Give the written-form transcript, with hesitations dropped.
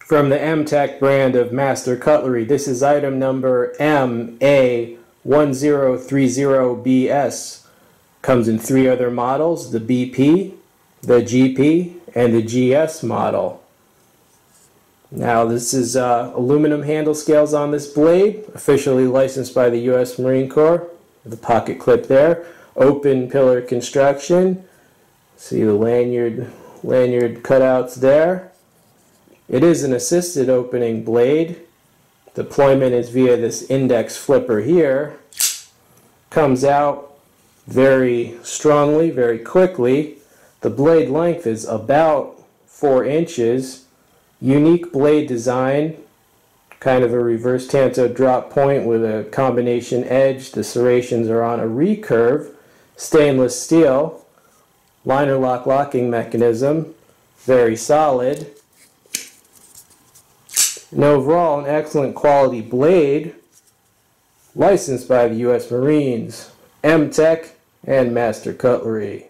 From the Mtech brand of master cutlery. This is item number M-A1030BS. Comes in 3 other models, the BP, the GP, and the GS model. Now this is aluminum handle scales on this blade, officially licensed by the U.S. Marine Corps. The pocket clip there. Open pillar construction. See the lanyard cutouts there. It is an assisted opening blade. Deployment is via this index flipper here. Comes out very strongly, very quickly. The blade length is about 4 inches. Unique blade design. Kind of a reverse tanto drop point with a combination edge. The serrations are on a recurve. Stainless steel. Liner lock locking mechanism. Very solid. And overall, an excellent quality blade, licensed by the U.S. Marines, Mtech, and Master Cutlery.